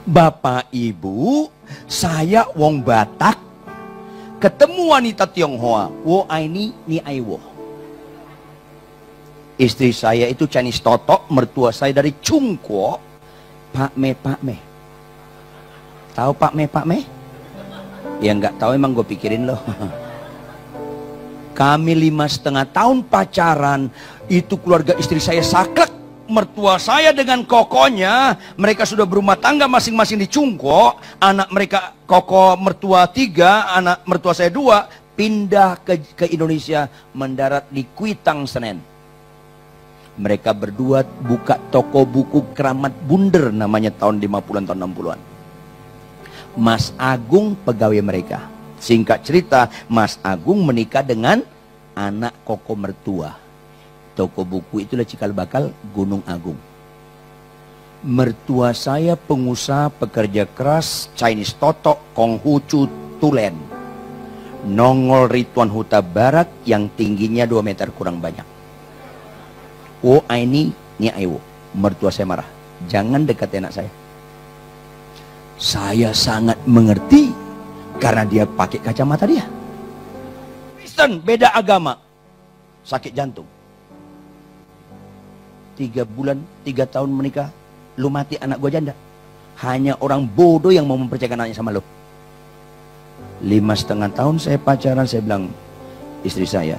Bapak Ibu, saya wong Batak ketemu wanita Tionghoa, wo aini ni aiwo. Istri saya itu Chinese totok, mertua saya dari Chungkuo. Pak Me. Tahu Pak Me? Ya nggak tahu, emang gue pikirin loh. Kami 5,5 tahun pacaran, itu keluarga istri saya saklek. Mertua saya dengan kokonya, mereka sudah berumah tangga masing-masing di Chungkuo. Anak mereka koko mertua 3, anak mertua saya 2, pindah ke Indonesia, mendarat di Kuitang, Senen. Mereka berdua buka toko buku Keramat Bunder, namanya tahun 50-an, tahun 60-an. Mas Agung pegawai mereka. Singkat cerita, Mas Agung menikah dengan anak koko mertua. Toko buku itulah cikal bakal Gunung Agung. Mertua saya pengusaha pekerja keras, Chinese totok, Konghucu Tulen. Nongol Rituan Huta Barat yang tingginya 2 meter kurang banyak. Wo aini ni aiwo. Mertua saya marah, jangan dekat anak saya. Saya sangat mengerti karena dia pakai kacamata dia. Kristen, beda agama, sakit jantung. 3 bulan, 3 tahun menikah, lu mati, anak gua janda. Hanya orang bodoh yang mau mempercayakan anaknya sama lu. 5,5 tahun saya pacaran, saya bilang istri saya,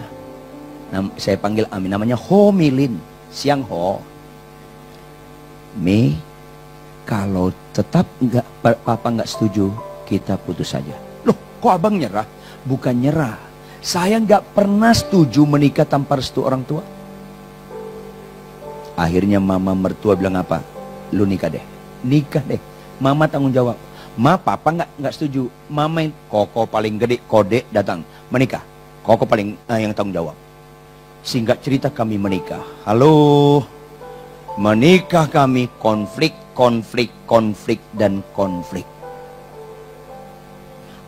saya panggil Amin, namanya Ho Milin, Siang Ho. Mi, kalau tetap papa nggak setuju, kita putus saja. Loh, kok abang nyerah? Bukan nyerah, saya nggak pernah setuju menikah tanpa restu orang tua. Akhirnya mama mertua bilang apa? Lu nikah deh. Mama tanggung jawab. Ma, papa nggak setuju. Mama koko paling gede, kode datang menikah. Koko paling yang tanggung jawab. Singkat cerita kami menikah. Halo, menikah kami, konflik.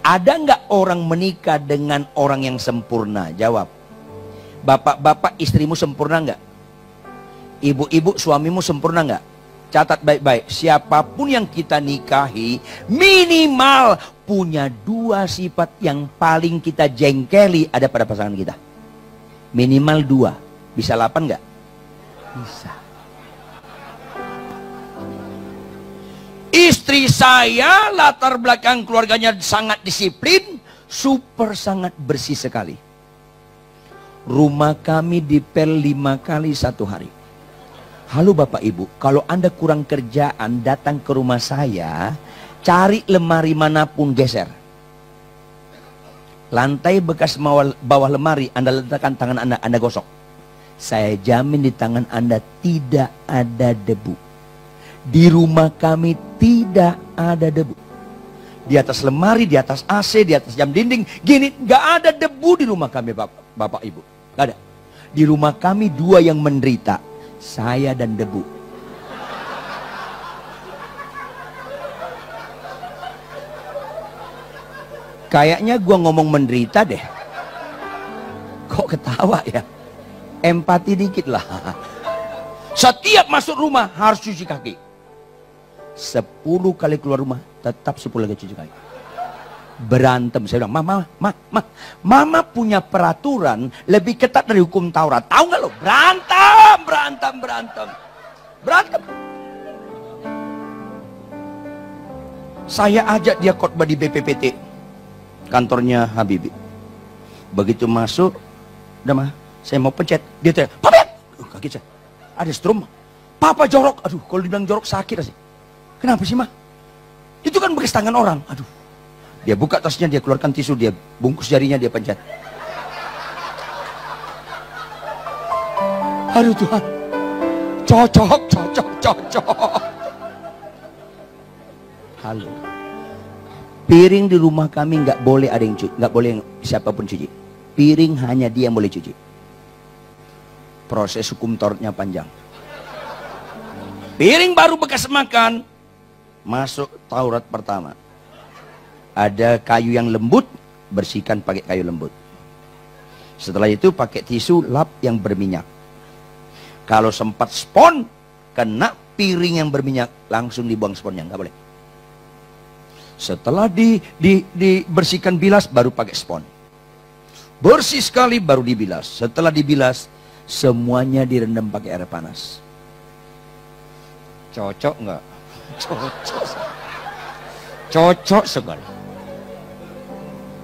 Ada nggak orang menikah dengan orang yang sempurna? Jawab. Bapak-bapak, istrimu sempurna nggak? Ibu-ibu, suamimu sempurna nggak? Catat baik-baik, siapapun yang kita nikahi minimal punya 2 sifat yang paling kita jengkeli ada pada pasangan kita. Minimal 2. Bisa 8 nggak? Bisa. Istri saya latar belakang keluarganya sangat disiplin, sangat bersih sekali. Rumah kami dipel 5 kali 1 hari. Halo Bapak Ibu, kalau Anda kurang kerjaan, datang ke rumah saya, cari lemari manapun geser. Lantai bekas bawah lemari, Anda letakkan tangan Anda gosok. Saya jamin di tangan Anda tidak ada debu. Di rumah kami tidak ada debu. Di atas lemari, di atas AC, di atas jam dinding, gini, nggak ada debu di rumah kami Bapak Ibu. Nggak ada. Di rumah kami 2 yang menderita, saya dan debu. Kayaknya gua ngomong menderita deh. Kok ketawa ya? Empati dikit lah. Setiap masuk rumah harus cuci kaki. 10 kali keluar rumah tetap 10 lagi cuci kaki. Berantem, saya bilang, mama punya peraturan lebih ketat dari hukum Taurat. Tahu nggak lo? Berantem. Saya ajak dia khotbah di BPPT, kantornya Habibie. Begitu masuk, udah mah, saya mau pencet, dia tanya, "Papat!" Kaget saya. Ada strum. Papa jorok. Aduh, kalau dibilang jorok sakit sih. Kenapa sih, mah? Itu kan bekas tangan orang. Aduh. Dia buka tasnya, dia keluarkan tisu, dia bungkus jarinya, dia pencet. Aduh Tuhan. Cocok. Halo. Piring di rumah kami nggak boleh ada yang cuci, nggak boleh siapapun cuci. Piring hanya dia yang boleh cuci. Proses hukum Tauratnya panjang. Piring baru bekas makan, masuk Taurat pertama. Ada kayu yang lembut, bersihkan pakai kayu lembut. Setelah itu pakai tisu lap yang berminyak. Kalau sempat spon, kena piring yang berminyak, langsung dibuang sponnya, nggak boleh. Setelah dibersihkan bilas, baru pakai spons. Bersih sekali baru dibilas. Setelah dibilas, semuanya direndam pakai air panas. Cocok nggak? Cocok sekali.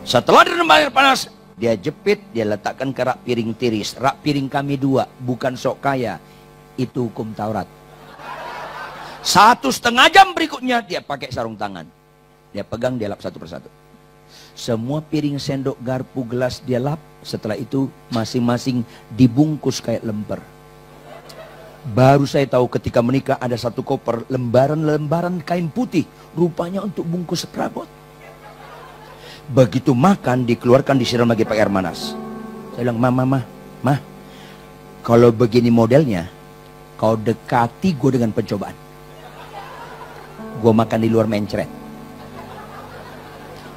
Setelah direndam air panas, dia jepit, dia letakkan ke rak piring tiris. Rak piring kami 2, bukan sok kaya. Itu hukum Taurat. 1,5 jam berikutnya dia pakai sarung tangan. Dia pegang, dia lap satu persatu. Semua piring, sendok, garpu, gelas dia lap. Setelah itu masing-masing dibungkus kayak lemper. Baru saya tahu ketika menikah ada satu koper lembaran-lembaran kain putih. Rupanya untuk bungkus perabot. Begitu makan dikeluarkan, disiram lagi pakai air panas. Saya bilang, mah, kalau begini modelnya, kau dekati gue dengan pencobaan. Gue makan di luar mencret.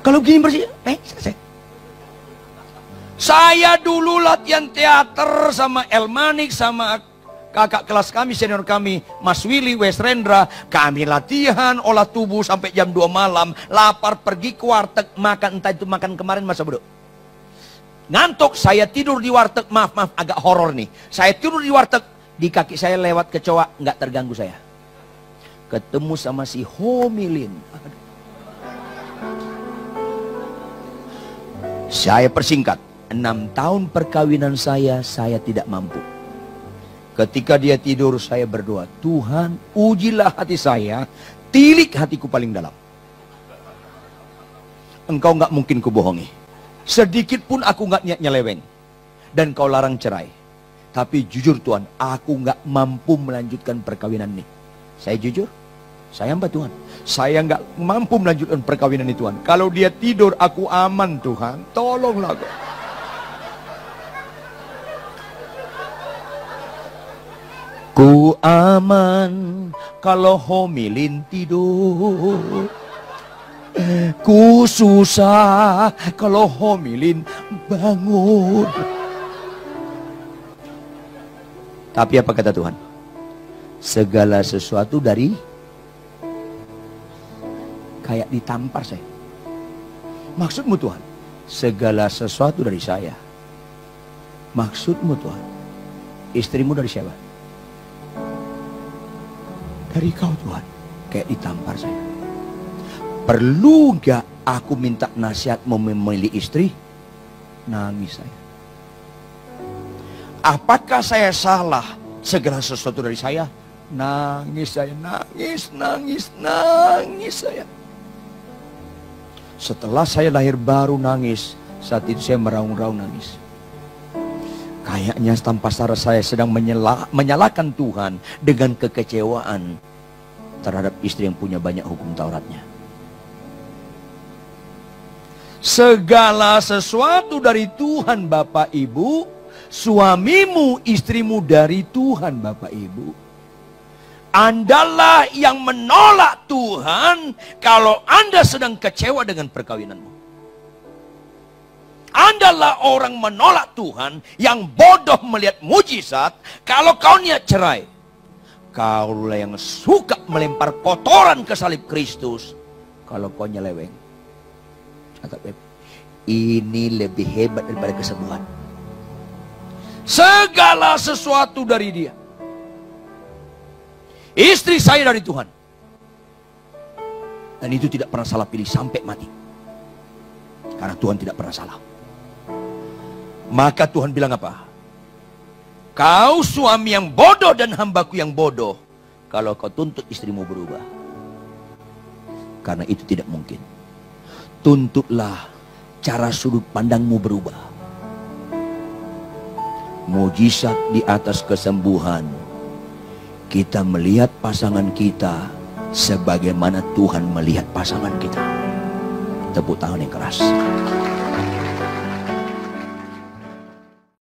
Kalau begini bersih, selesai. Saya dulu latihan teater sama El Manik, sama kakak kelas kami, senior kami, Mas Willy, Wes Rendra. Kami latihan olah tubuh sampai jam 2 malam. Lapar pergi ke warteg makan, entah itu makan kemarin masa bodoh. Ngantuk, saya tidur di warteg. Maaf, agak horor nih. Saya tidur di warteg, di kaki saya lewat kecoa, nggak terganggu saya. Ketemu sama si Homilin. Saya persingkat, 6 tahun perkawinan saya tidak mampu. Ketika dia tidur, saya berdoa, Tuhan, ujilah hati saya, tilik hatiku paling dalam. Engkau nggak mungkin kubohongi. Sedikit pun aku nggak niat nyeleweng. Dan kau larang cerai. Tapi jujur Tuhan, aku nggak mampu melanjutkan perkawinan ini. Saya jujur, saya hamba Tuhan. Saya nggak mampu melanjutkan perkawinan ini Tuhan. Kalau dia tidur, aku aman Tuhan. Tolonglah kau. Ku aman kalau Homilin tidur. Ku susah kalau Homilin bangun. Tapi apa kata Tuhan? Segala sesuatu dari, kayak ditampar saya. Maksudmu Tuhan? Segala sesuatu dari saya. Maksudmu Tuhan? Istrimu dari siapa? Dari kau Tuhan. Kayak ditampar saya. Perlu gak aku minta nasihat memilih istri? Nangis saya. Apakah saya salah? Segala sesuatu dari saya? Nangis saya. Nangis saya. Setelah saya lahir baru nangis. Saat itu saya meraung-raung nangis. Kayaknya tanpa sadar saya sedang menyalahkan Tuhan dengan kekecewaan terhadap istri yang punya banyak hukum Tauratnya. Segala sesuatu dari Tuhan Bapak Ibu. Suamimu, istrimu dari Tuhan Bapak Ibu. Andalah yang menolak Tuhan kalau Anda sedang kecewa dengan perkawinanmu. Andalah orang menolak Tuhan yang bodoh melihat mujizat kalau kau niat cerai. Kaulah yang suka melempar kotoran ke salib Kristus kalau kau nyeleweng. Ini lebih hebat daripada kesembuhan. Segala sesuatu dari dia. Istri saya dari Tuhan. Dan itu tidak pernah salah pilih sampai mati. Karena Tuhan tidak pernah salah. Maka Tuhan bilang apa? Kau suami yang bodoh dan hambaku yang bodoh. Kalau kau tuntut istrimu berubah. Karena itu tidak mungkin. Tuntutlah cara sudut pandangmu berubah. Mujizat di atas kesembuhan. Kita melihat pasangan kita sebagaimana Tuhan melihat pasangan kita. Tepuk tangan yang keras.